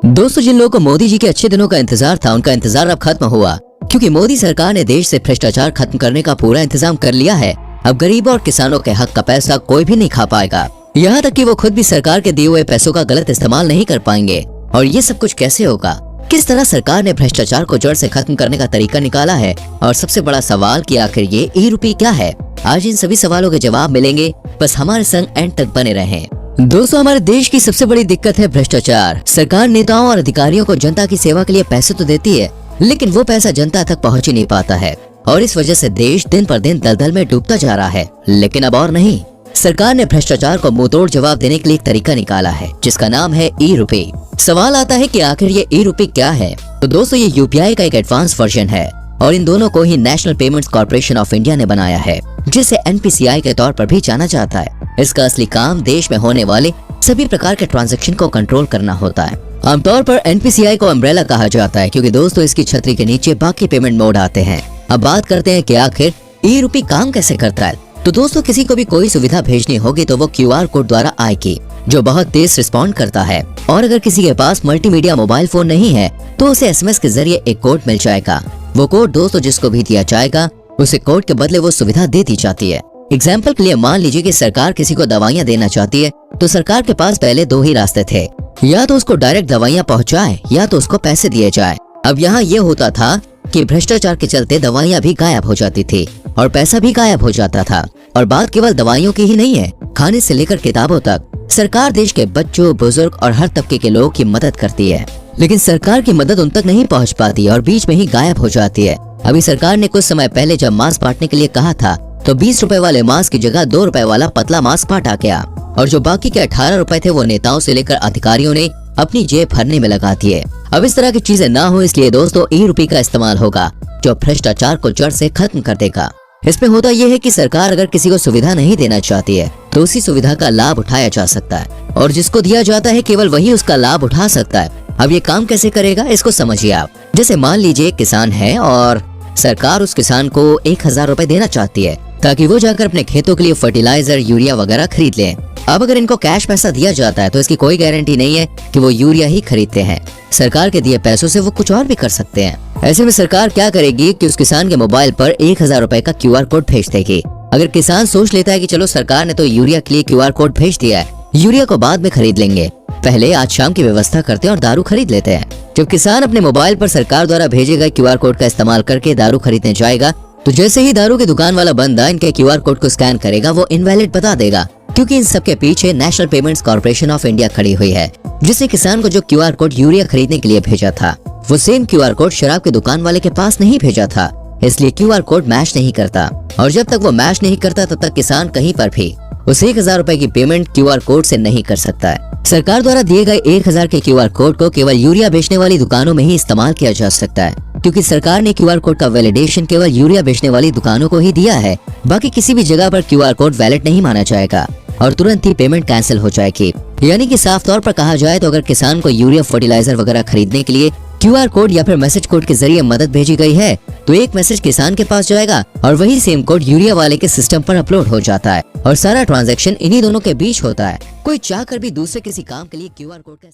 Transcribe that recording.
दोस्तों, जिन लोगों को मोदी जी के अच्छे दिनों का इंतजार था, उनका इंतजार अब खत्म हुआ, क्योंकि मोदी सरकार ने देश से भ्रष्टाचार खत्म करने का पूरा इंतजाम कर लिया है। अब गरीबों और किसानों के हक का पैसा कोई भी नहीं खा पाएगा, यहाँ तक कि वो खुद भी सरकार के दिए हुए पैसों का गलत इस्तेमाल नहीं कर पाएंगे। और ये सब कुछ कैसे होगा? किस तरह सरकार ने भ्रष्टाचार को जड़ से खत्म करने का तरीका निकाला है? और सबसे बड़ा सवाल कि आखिर ये ई-रूपी क्या है? आज इन सभी सवालों के जवाब मिलेंगे, बस हमारे संग एंड तक बने रहें। दोस्तों, हमारे देश की सबसे बड़ी दिक्कत है भ्रष्टाचार। सरकार नेताओं और अधिकारियों को जनता की सेवा के लिए पैसे तो देती है, लेकिन वो पैसा जनता तक पहुंच ही नहीं पाता है और इस वजह से देश दिन पर दिन दलदल में डूबता जा रहा है। लेकिन अब और नहीं, सरकार ने भ्रष्टाचार को मुंहतोड़ जवाब देने के लिए एक तरीका निकाला है, जिसका नाम है ई-रूपी। सवाल आता है कि आखिर ये ई-रूपी क्या है? तो दोस्तों, ये यूपीआई का एक एडवांस वर्जन है और इन दोनों को ही national payments corporation of India ने बनाया है, जिसे एनपीसीआई के तौर पर भी जाना जाता है। इसका असली काम देश में होने वाले सभी प्रकार के ट्रांजैक्शन को कंट्रोल करना होता है। आमतौर पर एनपीसीआई को अम्ब्रेला कहा जाता है, क्योंकि दोस्तों इसकी छतरी के नीचे बाकी पेमेंट मोड आते हैं। अब बात करते हैं कि आखिर ई-रूपी काम कैसे करता है। तो दोस्तों, किसी को भी कोई सुविधा भेजनी होगी तो वो क्यूआर कोड द्वारा आएगी, जो बहुत तेज रिस्पॉन्ड करता है। और अगर किसी के पास मल्टीमीडिया मोबाइल फोन नहीं है तो उसे एसएमएस के जरिए एक कोड मिल जाएगा। वो कोड दोस्तों जिसको भी दिया जाएगा, उसे कोड के बदले वो सुविधा दे दी जाती है। एग्जाम्पल के लिए मान लीजिए कि सरकार किसी को दवाइयाँ देना चाहती है, तो सरकार के पास पहले दो ही रास्ते थे, या तो उसको डायरेक्ट दवाइयाँ पहुँचाए या तो उसको पैसे दिए जाए। अब यहाँ ये होता था कि भ्रष्टाचार के चलते दवाइयाँ भी गायब हो जाती थी और पैसा भी गायब हो जाता था। और बात केवल दवाइयों की ही नहीं है, खाने से लेकर किताबों तक सरकार देश के बच्चों, बुजुर्ग और हर तबके के लोगों की मदद करती है। लेकिन सरकार की मदद उन तक नहीं पहुंच पाती और बीच में ही गायब हो जाती है। अभी सरकार ने कुछ समय पहले जब मास्क बांटने के लिए कहा था, तो 20 रुपए वाले मास्क की जगह 2 रुपए वाला पतला मास्क बांटा गया और जो बाकी के 18 रुपए थे वो नेताओं से लेकर अधिकारियों ने अपनी जेब भरने में लगा दिए। अब इस तरह की चीजें ना हो, इसलिए दोस्तों ई-रूपी का इस्तेमाल होगा, जो भ्रष्टाचार को जड़ से खत्म कर देगा। इसमें होता यह है कि सरकार अगर किसी को सुविधा नहीं देना चाहती है तो उसी सुविधा का लाभ उठाया जा सकता है और जिसको दिया जाता है केवल वही उसका लाभ उठा सकता है। अब ये काम कैसे करेगा, इसको समझिए आप। जैसे मान लीजिए एक किसान है और सरकार उस किसान को 1000 रुपए देना चाहती है ताकि वो जाकर अपने खेतों के लिए फर्टिलाइजर, यूरिया वगैरह खरीद ले। अब अगर इनको कैश पैसा दिया जाता है तो इसकी कोई गारंटी नहीं है कि वो यूरिया ही खरीदते हैं। सरकार के दिए पैसों से वो कुछ और भी कर सकते हैं। ऐसे में सरकार क्या करेगी कि उस किसान के मोबाइल पर 1000 रुपए का क्यूआर कोड भेज देगी। अगर किसान सोच लेता है कि चलो सरकार ने तो यूरिया के लिए क्यूआर कोड भेज दिया है, यूरिया को बाद में खरीद लेंगे, पहले आज शाम की व्यवस्था करते हैं और दारू खरीद लेते हैं। जब किसान अपने मोबाइल पर सरकार द्वारा भेजे गए क्यूआर कोड का इस्तेमाल करके दारू खरीदने जाएगा, तो जैसे ही दारू की दुकान वाला बंदा इनके क्यूआर कोड को स्कैन करेगा, वो इनवैलिड बता देगा, क्योंकि इन सब के पीछे national payments corporation of India खड़ी हुई है, जिसने किसान को जो क्यूआर कोड यूरिया खरीदने के लिए भेजा था, वो सेम क्यूआर कोड शराब की दुकान वाले के पास नहीं भेजा था। इसलिए क्यूआर कोड मैच नहीं करता और जब तक वो मैच नहीं करता तब तक किसान कहीं पर भी उस 1000 रुपए की पेमेंट क्यूआर कोड से नहीं कर सकता है। सरकार द्वारा दिए गए 1000 के क्यूआर कोड को केवल यूरिया बेचने वाली दुकानों में ही इस्तेमाल किया जा सकता है, क्योंकि सरकार ने क्यूआर कोड का वैलिडेशन केवल यूरिया बेचने वाली दुकानों को ही दिया है। बाकी किसी भी जगह पर क्यूआर कोड वैलिड नहीं माना जाएगा और तुरंत ही पेमेंट कैंसिल हो जाएगी। यानी कि साफ तौर पर कहा जाए तो अगर किसान को यूरिया, फर्टिलाइजर वगैरह खरीदने के लिए क्यूआर कोड या फिर मैसेज कोड के जरिए मदद भेजी गई है, तो एक मैसेज किसान के पास जाएगा और वही सेम कोड यूरिया वाले के सिस्टम पर अपलोड हो जाता है और सारा ट्रांजैक्शन इन्हीं दोनों के बीच होता है। कोई चाहकर भी दूसरे किसी काम के लिए क्यूआर कोड का